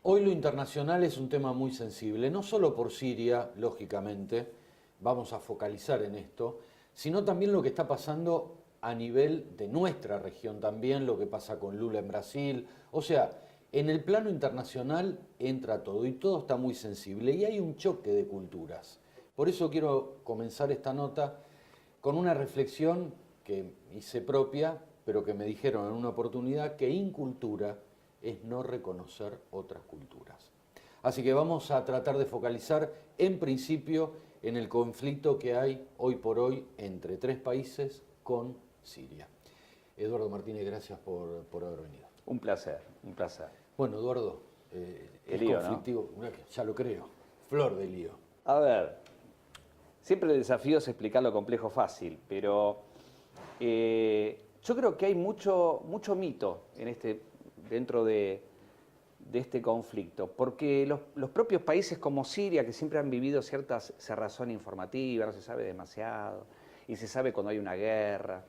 Hoy lo internacional es un tema muy sensible, no solo por Siria, lógicamente, vamos a focalizar en esto, sino también lo que está pasando a nivel de nuestra región también, lo que pasa con Lula en Brasil. O sea, en el plano internacional entra todo y todo está muy sensible y hay un choque de culturas. Por eso quiero comenzar esta nota con una reflexión que hice propia, pero que me dijeron en una oportunidad que incultura es no reconocer otras culturas. Así que vamos a tratar de focalizar en principio en el conflicto que hay hoy por hoy entre tres países con Siria. Eduardo Martínez, gracias por haber venido. Un placer, un placer. Bueno, Eduardo, Qué es lío, conflictivo, ya lo creo, flor de lío. A ver, siempre el desafío es explicar lo complejo fácil, pero yo creo que hay mucho mito dentro de este conflicto, porque los propios países como Siria, que siempre han vivido cierta cerrazón informativa, no se sabe demasiado, y se sabe cuando hay una guerra,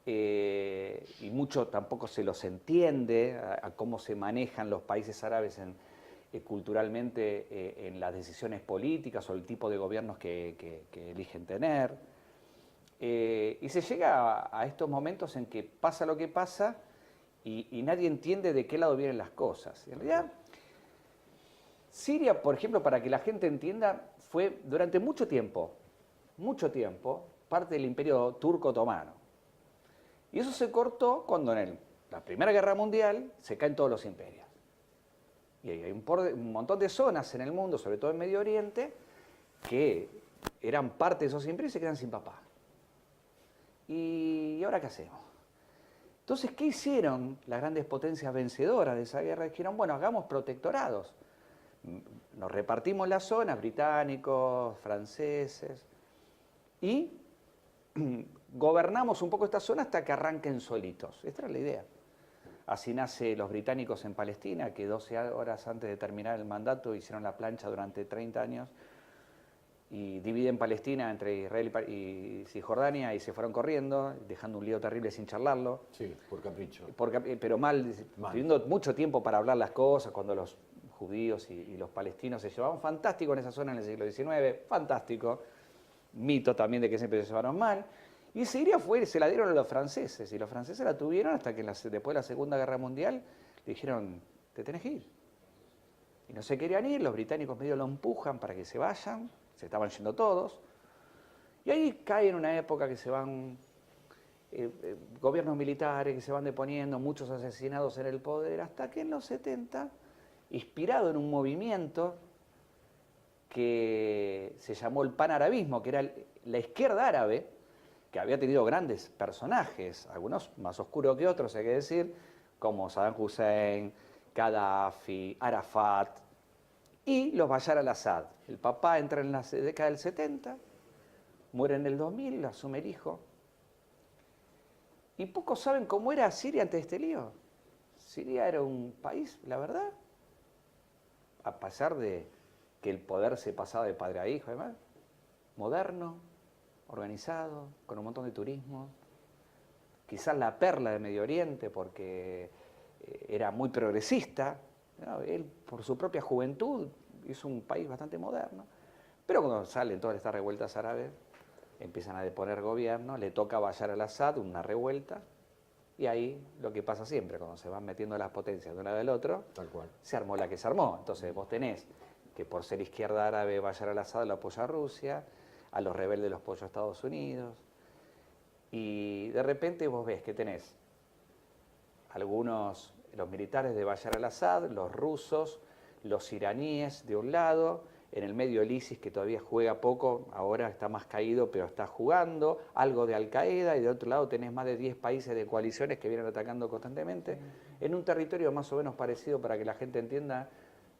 y mucho tampoco se los entiende a cómo se manejan los países árabes culturalmente en las decisiones políticas o el tipo de gobiernos que eligen tener. Y se llega a estos momentos en que pasa lo que pasa y nadie entiende de qué lado vienen las cosas. En realidad, Siria, por ejemplo, para que la gente entienda, fue durante mucho tiempo, parte del imperio turco-otomano. Y eso se cortó cuando en la Primera Guerra Mundial se caen todos los imperios. Y hay un montón de zonas en el mundo, sobre todo en Medio Oriente, que eran parte de esos imperios y se quedan sin papá. ¿Y ahora qué hacemos? Entonces, ¿qué hicieron las grandes potencias vencedoras de esa guerra? Dijeron, bueno, hagamos protectorados. Nos repartimos las zonas, británicos, franceses, y gobernamos un poco esta zona hasta que arranquen solitos. Esta era la idea. Así nace los británicos en Palestina, que 12 horas antes de terminar el mandato hicieron la plancha durante 30 años y dividen Palestina entre Israel y Cisjordania y se fueron corriendo, dejando un lío terrible sin charlarlo. Sí, por capricho. Pero mal, teniendo mucho tiempo para hablar las cosas, cuando los judíos y los palestinos se llevaban fantástico en esa zona en el siglo XIX, fantástico. Mito también de que siempre se llevaron mal. Y Siria se la dieron a los franceses, y los franceses la tuvieron hasta que después de la Segunda Guerra Mundial le dijeron, te tenés que ir. Y no se querían ir, los británicos medio lo empujan para que se vayan, se estaban yendo todos. Y ahí cae en una época que se van gobiernos militares, que se van deponiendo, muchos asesinados en el poder, hasta que en los 70, inspirado en un movimiento que se llamó el panarabismo, que era la izquierda árabe, que había tenido grandes personajes, algunos más oscuros que otros, hay que decir, como Saddam Hussein, Gaddafi, Arafat y los Bashar al-Assad. El papá entra en la década del 70, muere en el 2000, asume el hijo. Y pocos saben cómo era Siria antes de este lío. Siria era un país, la verdad, a pesar de que el poder se pasaba de padre a hijo, además, moderno, organizado, con un montón de turismo, quizás la perla de Medio Oriente porque era muy progresista, ¿no? Él por su propia juventud hizo un país bastante moderno, pero cuando salen todas estas revueltas árabes, empiezan a deponer gobierno, le toca a Bashar al-Assad una revuelta, y ahí lo que pasa siempre, cuando se van metiendo las potencias de un lado del otro, Tal cual. se armó la que se armó. Entonces vos tenés que por ser izquierda árabe Bashar al-Assad lo apoya a Rusia, a los rebeldes los apoya a Estados Unidos, y de repente vos ves que tenés los militares de Bashar al-Assad, los rusos, los iraníes de un lado, en el medio el ISIS que todavía juega poco, ahora está más caído pero está jugando, algo de Al-Qaeda, y de otro lado tenés más de 10 países de coaliciones que vienen atacando constantemente, en un territorio más o menos parecido para que la gente entienda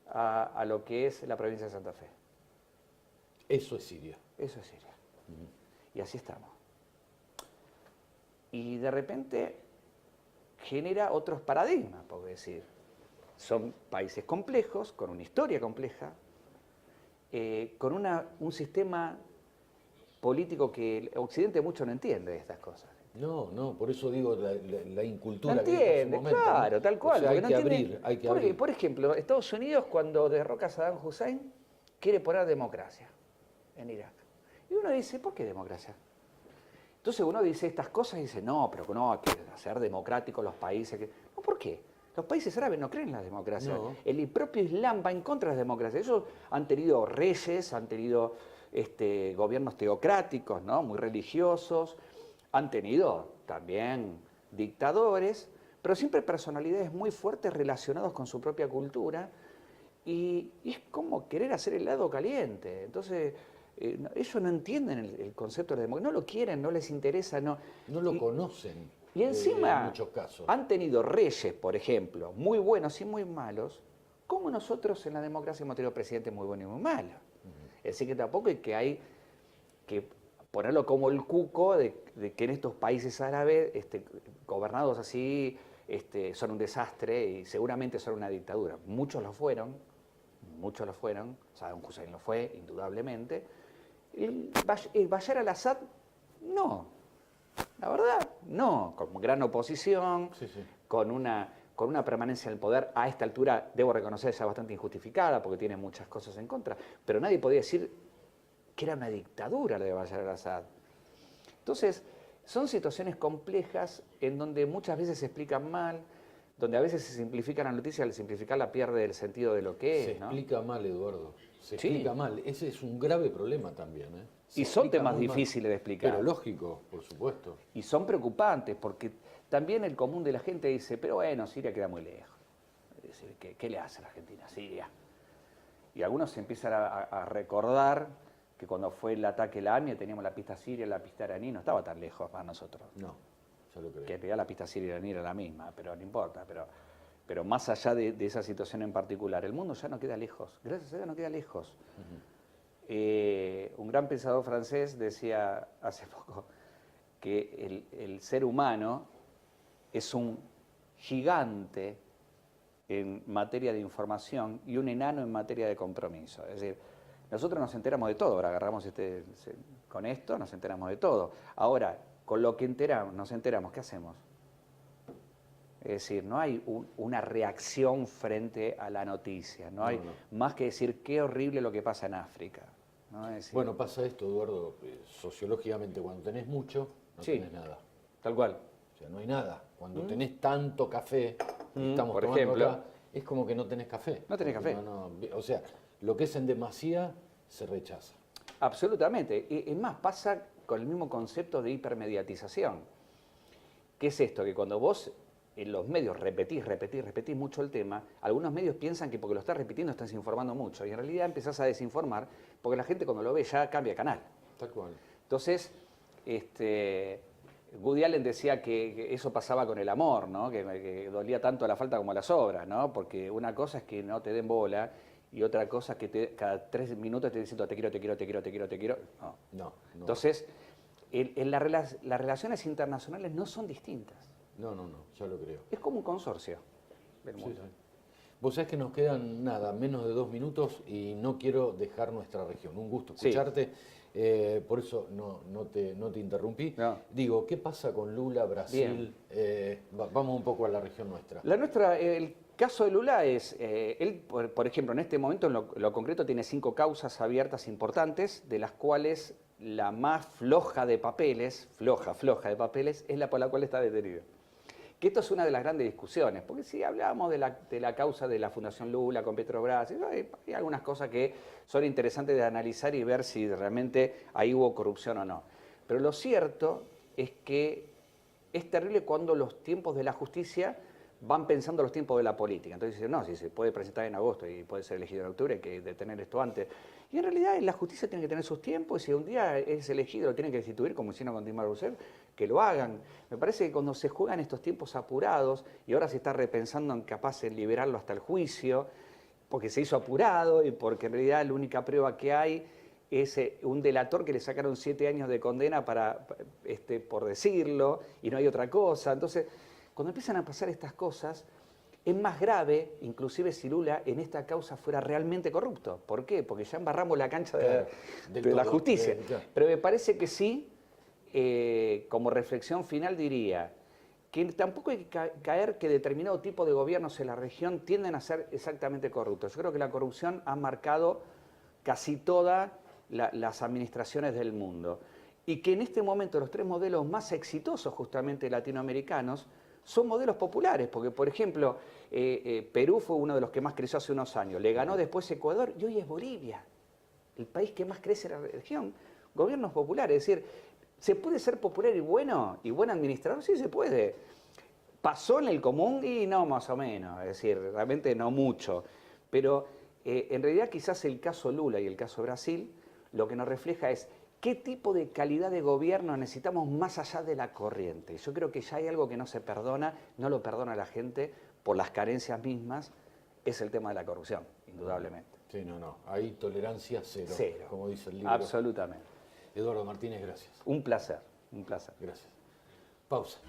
a lo que es la provincia de Santa Fe. Eso es Siria. Eso es Siria. Y así estamos. Y de repente genera otros paradigmas, por decir. Son países complejos, con una historia compleja, con un sistema político que el Occidente mucho no entiende de estas cosas. No, por eso digo la incultura No que hay en su entiende, momento, claro, ¿no? tal cual. O sea, hay porque que no entiende. abrir, hay que Porque, abrir. por ejemplo, Estados Unidos cuando derroca a Saddam Hussein quiere poner democracia en Irak. Y uno dice, ¿por qué democracia? Entonces uno dice estas cosas y dice, no, pero no, hay que hacer democráticos los países. No, ¿por qué? Los países árabes no creen en la democracia. No. El propio Islam va en contra de las democracias. Ellos han tenido reyes, han tenido gobiernos teocráticos, ¿no? Muy religiosos, han tenido también dictadores, pero siempre personalidades muy fuertes relacionadas con su propia cultura, y es como querer hacer helado caliente. Entonces, ellos no entienden el concepto de la democracia, no lo quieren, no les interesa. No lo conocen. Y encima en muchos casos. han tenido reyes, por ejemplo, muy buenos y muy malos, como nosotros en la democracia hemos tenido presidentes muy buenos y muy malos. Es decir, que tampoco hay que ponerlo como el cuco de que en estos países árabes, gobernados así, son un desastre y seguramente son una dictadura. Muchos lo fueron, Saddam Hussein lo fue, indudablemente. El Bashar al-Assad, no. La verdad, no. Con gran oposición, Sí. con una permanencia en el poder a esta altura, debo reconocer, ya bastante injustificada, porque tiene muchas cosas en contra, pero nadie podía decir que era una dictadura la de Bashar al-Assad. Entonces, son situaciones complejas en donde muchas veces se explican mal, donde a veces se simplifica la noticia, al simplificarla pierde el sentido de lo que es. Se explica mal, Eduardo. Se Sí. explica mal. Ese es un grave problema también, ¿eh? Se Y son explica temas muy mal. difíciles de explicar. Pero lógico, por supuesto. Y son preocupantes, porque también el común de la gente dice, pero bueno, Siria queda muy lejos. Es decir, ¿qué le hace a la Argentina a Siria? Y algunos se empiezan a recordar que cuando fue el ataque a la AMIA teníamos la pista siria, la pista iraní, no estaba tan lejos para nosotros. No, ya lo creo. Que en realidad la pista siria iraní era la misma, pero no importa. Pero más allá de esa situación en particular, el mundo ya no queda lejos. Gracias a Dios no queda lejos. Un gran pensador francés decía hace poco que el ser humano es un gigante en materia de información y un enano en materia de compromiso. Es decir, nosotros nos enteramos de todo, ahora agarramos con esto, nos enteramos de todo. Ahora, con lo que nos enteramos, ¿qué hacemos? Es decir, no hay una reacción frente a la noticia, no hay más que decir qué horrible lo que pasa en África. ¿No? Es decir, Bueno, pasa esto, Eduardo, sociológicamente cuando tenés mucho, no sí, tenés nada. tal cual. O sea, no hay nada. Cuando tenés tanto café, estamos por tomando ejemplo. acá, es como que no tenés café. No tenés café. O sea, lo que es en demasía se rechaza. Absolutamente. Es más, pasa con el mismo concepto de hipermediatización. ¿Qué es esto? Que cuando vos en los medios repetís mucho el tema, algunos medios piensan que porque lo estás repitiendo estás informando mucho, y en realidad empezás a desinformar porque la gente cuando lo ve ya cambia de canal. Tal cual. Entonces, Woody Allen decía que eso pasaba con el amor, ¿no? Que dolía tanto la falta como la sobra, ¿no? Porque una cosa es que no te den bola y otra cosa es que cada 3 minutos te dicen te quiero, te quiero, te quiero, te quiero, te quiero. No. Entonces, las relaciones internacionales no son distintas. No, ya lo creo. Es como un consorcio del mundo. Sí. Vos sabés que nos quedan menos de 2 minutos y no quiero dejar nuestra región. Un gusto escucharte. Por eso no te interrumpí. No. Digo, ¿qué pasa con Lula, Brasil? Vamos un poco a la región nuestra. El caso de Lula es, él, por ejemplo, en este momento, en lo concreto, tiene 5 causas abiertas importantes, de las cuales la más floja de papeles, es la por la cual está detenido. Que esto es una de las grandes discusiones, porque si hablábamos de la causa de la Fundación Lula con Petrobras, hay algunas cosas que son interesantes de analizar y ver si realmente ahí hubo corrupción o no. Pero lo cierto es que es terrible cuando los tiempos de la justicia van pensando los tiempos de la política. Entonces dicen, no, si se puede presentar en agosto y puede ser elegido en octubre, hay que detener esto antes. Y en realidad la justicia tiene que tener sus tiempos, y si un día es elegido lo tienen que destituir, como hicieron con Dilma Rousseff, que lo hagan. Me parece que cuando se juegan estos tiempos apurados, y ahora se está repensando en capaz de liberarlo hasta el juicio, porque se hizo apurado y porque en realidad la única prueba que hay es un delator que le sacaron 7 años de condena por decirlo, y no hay otra cosa. Entonces, cuando empiezan a pasar estas cosas, es más grave, inclusive si Lula en esta causa fuera realmente corrupto. ¿Por qué? Porque ya embarramos la cancha de la justicia. Claro. Pero me parece que sí, como reflexión final diría que tampoco hay que caer que determinado tipo de gobiernos en la región tienden a ser exactamente corruptos. Yo creo que la corrupción ha marcado casi todas las administraciones del mundo. Y que en este momento los 3 modelos más exitosos justamente latinoamericanos son modelos populares, porque por ejemplo, Perú fue uno de los que más creció hace unos años, le ganó después Ecuador y hoy es Bolivia, el país que más crece en la región. Gobiernos populares, es decir, ¿se puede ser popular y bueno y buen administrador? Sí, se puede. ¿Pasó en el común? Y no, más o menos, es decir, realmente no mucho. Pero en realidad quizás el caso Lula y el caso Brasil lo que nos refleja es qué tipo de calidad de gobierno necesitamos más allá de la corriente. Yo creo que ya hay algo que no se perdona, no lo perdona la gente por las carencias mismas, es el tema de la corrupción, indudablemente. Sí, no. Ahí tolerancia cero, como dice el libro. Absolutamente. Eduardo Martínez, gracias. Un placer, un placer. Gracias. Pausa.